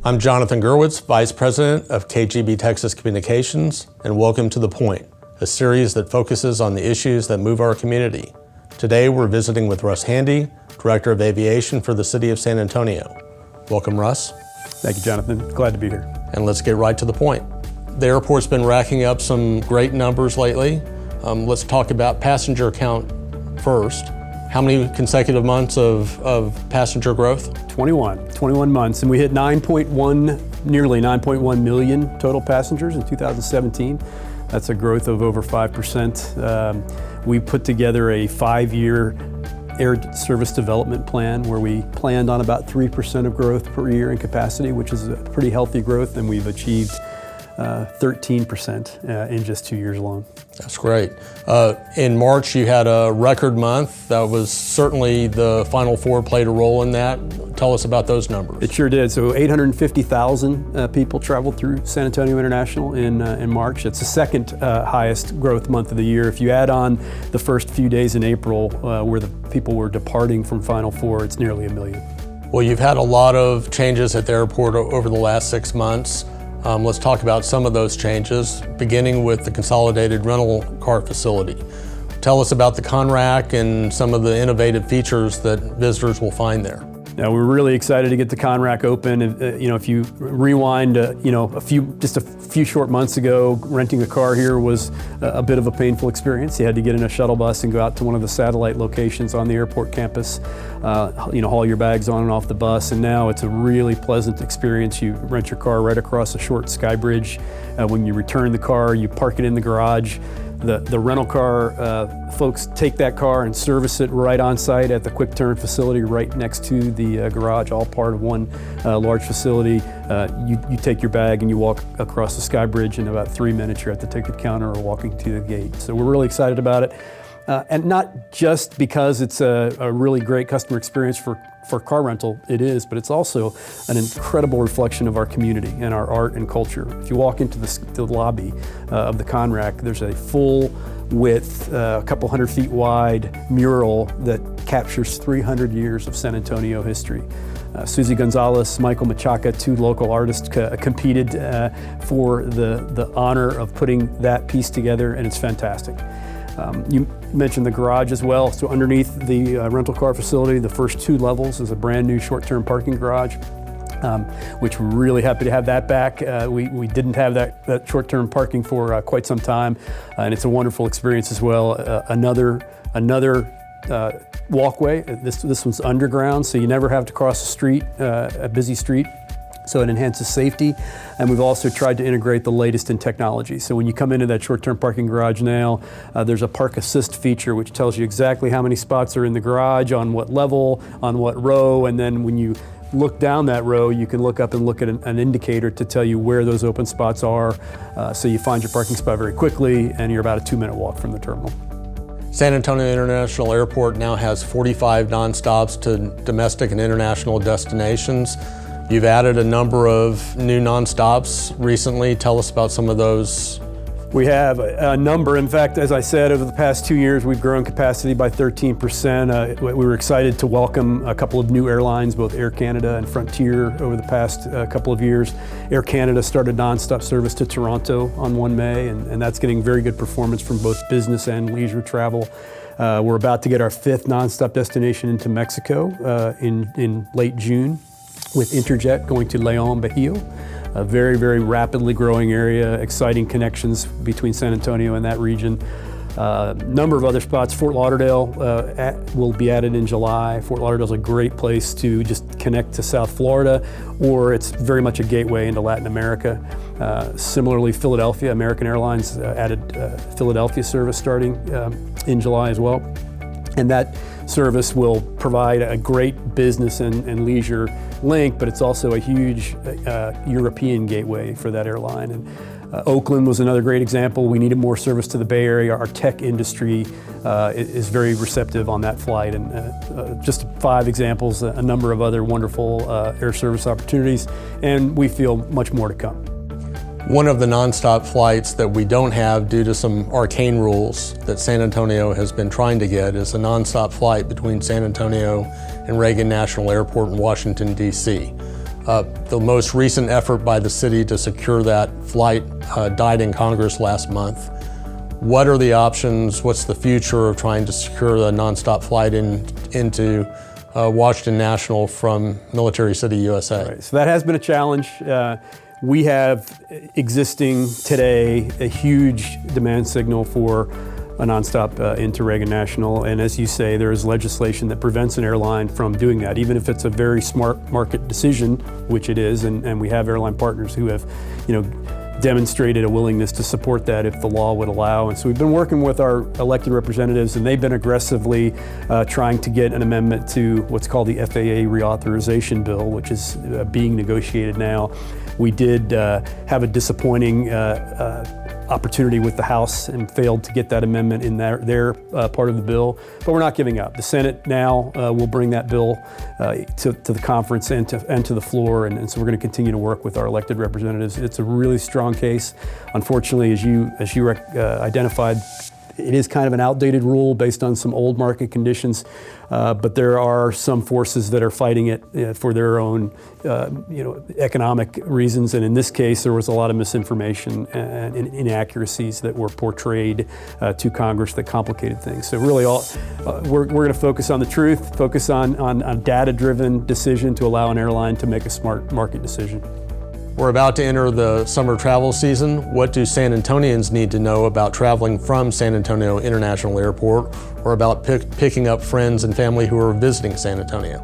I'm Jonathan Gerwitz, Vice President of KGB Texas Communications, and welcome to thePoint, a series that focuses on the issues that move our community. Today we're visiting with Russ Handy, Director of Aviation for the City of San Antonio. Welcome, Russ. Thank you, Jonathan. Glad to be here. And let's get right to the point. The airport's been racking up some great numbers lately. Let's talk about passenger count first. How many consecutive months of passenger growth? 21 months, and we hit nearly 9.1 million total passengers in 2017. That's a growth of over 5%. We put together a 5-year air service development plan where we planned on about 3% of growth per year in capacity, which is a pretty healthy growth, and we've achieved 13% in just 2 years alone. That's great. In March, you had a record month. That was certainly the Final Four played a role in that. Tell us about those numbers. It sure did. So 850,000 people traveled through San Antonio International in March. It's the second highest growth month of the year. If you add on the first few days in April where the people were departing from Final Four, it's nearly 1 million. Well, you've had a lot of changes at the airport over the last 6 months. Let's talk about some of those changes, beginning with the consolidated rental car facility. Tell us about the Conrack and some of the innovative features that visitors will find there. Now, we're really excited to get the Conrack open. If you rewind, just a few short months ago, renting a car here was a bit of a painful experience. You had to get in a shuttle bus and go out to one of the satellite locations on the airport campus, haul your bags on and off the bus, and now it's a really pleasant experience. You rent your car right across a short sky bridge. When you return the car, you park it in the garage. The rental car folks take that car and service it right on site at the quick turn facility right next to the garage, all part of one large facility. You take your bag and you walk across the sky bridge. In about 3 minutes you're at the ticket counter or walking to the gate. So we're really excited about it. And not just because it's a really great customer experience for car rental, it is, but it's also an incredible reflection of our community and our art and culture. If you walk into the lobby of the Conrack, there's a full width, a couple 100 feet wide mural that captures 300 years of San Antonio history. Susie Gonzalez, Michael Machaca, 2 local artists competed for the honor of putting that piece together, and it's fantastic. You mentioned the garage as well. So underneath the rental car facility, the first 2 levels is a brand new short-term parking garage, which we're really happy to have that back. We didn't have that short-term parking for quite some time, and it's a wonderful experience as well. Another walkway. This one's underground, so you never have to cross the street, a busy street. So it enhances safety, and we've also tried to integrate the latest in technology. So when you come into that short-term parking garage now, there's a park assist feature which tells you exactly how many spots are in the garage, on what level, on what row, and then when you look down that row, you can look up and look at an indicator to tell you where those open spots are. So you find your parking spot very quickly, and you're about a 2-minute walk from the terminal. San Antonio International Airport now has 45 nonstops to domestic and international destinations. You've added a number of new nonstops recently. Tell us about some of those. We have a number. In fact, as I said, over the past 2 years, we've grown capacity by 13%. We were excited to welcome a couple of new airlines, both Air Canada and Frontier, over the past couple of years. Air Canada started nonstop service to Toronto on 1 May, and that's getting very good performance from both business and leisure travel. We're about to get our 5th nonstop destination into Mexico in late June, with Interjet going to León, Bajío, a very, very rapidly growing area, exciting connections between San Antonio and that region. Number of other spots. Fort Lauderdale will be added in July. Fort Lauderdale is a great place to just connect to South Florida, or it's very much a gateway into Latin America. Similarly, Philadelphia, American Airlines added Philadelphia service starting in July as well. And that service will provide a great business and leisure link, but it's also a huge European gateway for that airline. And Oakland was another great example. We needed more service to the Bay Area. Our tech industry is very receptive on that flight. And just 5 examples, a number of other wonderful air service opportunities, and we feel much more to come. One of the nonstop flights that we don't have due to some arcane rules that San Antonio has been trying to get is a nonstop flight between San Antonio and Reagan National Airport in Washington, D.C. The most recent effort by the city to secure that flight died in Congress last month. What are the options? What's the future of trying to secure the nonstop flight into Washington National from Military City, USA? Right. So that has been a challenge. We have existing today a huge demand signal for a nonstop into Reagan National, and as you say, there is legislation that prevents an airline from doing that, even if it's a very smart market decision, which it is, and we have airline partners who have, demonstrated a willingness to support that if the law would allow. And so we've been working with our elected representatives, and they've been aggressively trying to get an amendment to what's called the FAA reauthorization bill, which is being negotiated now. We did have a disappointing opportunity with the House and failed to get that amendment in their part of the bill, but we're not giving up. The Senate now will bring that bill to the conference and to the floor, and so we're going to continue to work with our elected representatives. It's a really strong case. Unfortunately, as you identified, it is kind of an outdated rule based on some old market conditions, but there are some forces that are fighting it for their own, economic reasons. And in this case, there was a lot of misinformation and inaccuracies that were portrayed to Congress that complicated things. So really, we're going to focus on the truth, focus on a data-driven decision to allow an airline to make a smart market decision. We're about to enter the summer travel season. What do San Antonians need to know about traveling from San Antonio International Airport, or about picking up friends and family who are visiting San Antonio?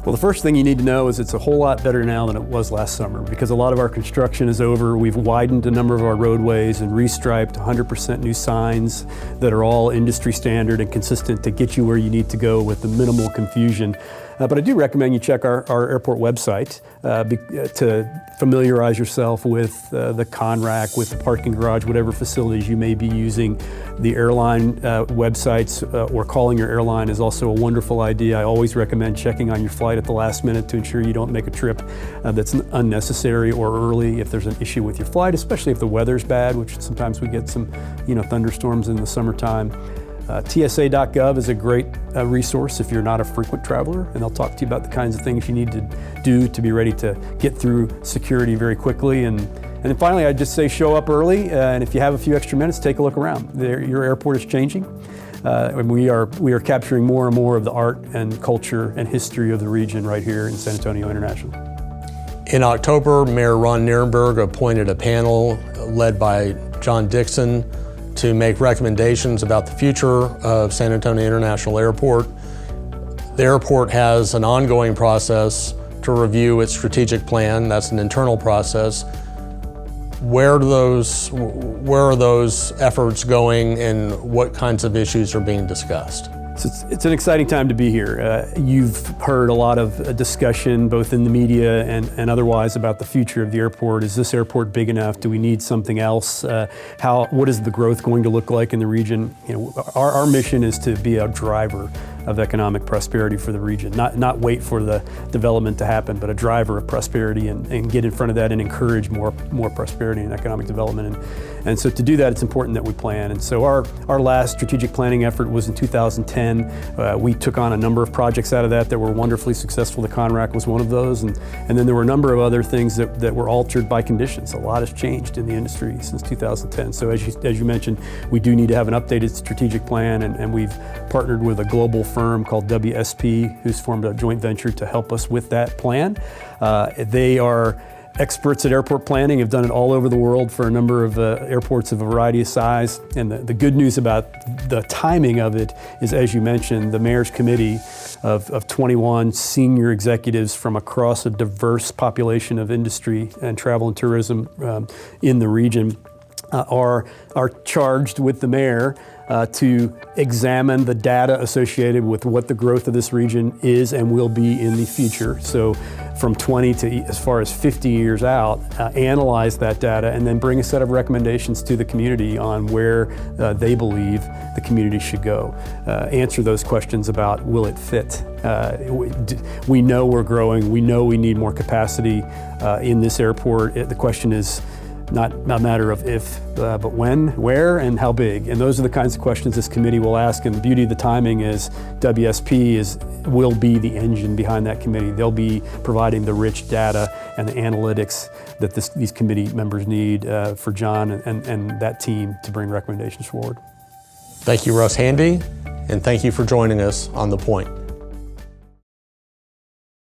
Well, the first thing you need to know is it's a whole lot better now than it was last summer, because a lot of our construction is over. We've widened a number of our roadways and restriped 100% new signs that are all industry standard and consistent to get you where you need to go with the minimal confusion. But I do recommend you check our airport website to familiarize yourself with the ConRack, with the parking garage, whatever facilities you may be using. The airline websites or calling your airline is also a wonderful idea. I always recommend checking on your flight at the last minute to ensure you don't make a trip that's unnecessary or early if there's an issue with your flight, especially if the weather's bad, which sometimes we get some thunderstorms in the summertime. TSA.gov is a great resource if you're not a frequent traveler, and they'll talk to you about the kinds of things you need to do to be ready to get through security very quickly. And then finally, I'd just say show up early, and if you have a few extra minutes, take a look around. Your airport is changing, and we are capturing more and more of the art and culture and history of the region right here in San Antonio International. In October, Mayor Ron Nirenberg appointed a panel led by John Dixon to make recommendations about the future of San Antonio International Airport. The airport has an ongoing process to review its strategic plan. That's an internal process. Where are those efforts going, and what kinds of issues are being discussed? So it's an exciting time to be here. You've heard a lot of discussion, both in the media and otherwise, about the future of the airport. Is this airport big enough? Do we need something else? What is the growth going to look like in the region? Our mission is to be a driver of economic prosperity for the region, not wait for the development to happen, but a driver of prosperity and get in front of that and encourage more prosperity and economic development. And so to do that, it's important that we plan. And so our last strategic planning effort was in 2010. We took on a number of projects out of that were wonderfully successful. The ConRack was one of those. And then there were a number of other things that were altered by conditions. A lot has changed in the industry since 2010. So as you mentioned, we do need to have an updated strategic plan, and we've partnered with a global firm called WSP, who's formed a joint venture to help us with that plan. They are experts at airport planning, have done it all over the world for a number of airports of a variety of size. And the good news about the timing of it is, as you mentioned, the mayor's committee of 21 senior executives from across a diverse population of industry and travel and tourism in the region are charged with the mayor to examine the data associated with what the growth of this region is and will be in the future. So from 20 to as far as 50 years out, analyze that data and then bring a set of recommendations to the community on where they believe the community should go. Answer those questions about, will it fit? We know we're growing. We know we need more capacity in this airport. The question is, Not a matter of if, but when, where, and how big. And those are the kinds of questions this committee will ask. And the beauty of the timing is WSP will be the engine behind that committee. They'll be providing the rich data and the analytics that these committee members need for John and that team to bring recommendations forward. Thank you, Russ Handy, and thank you for joining us on The Point.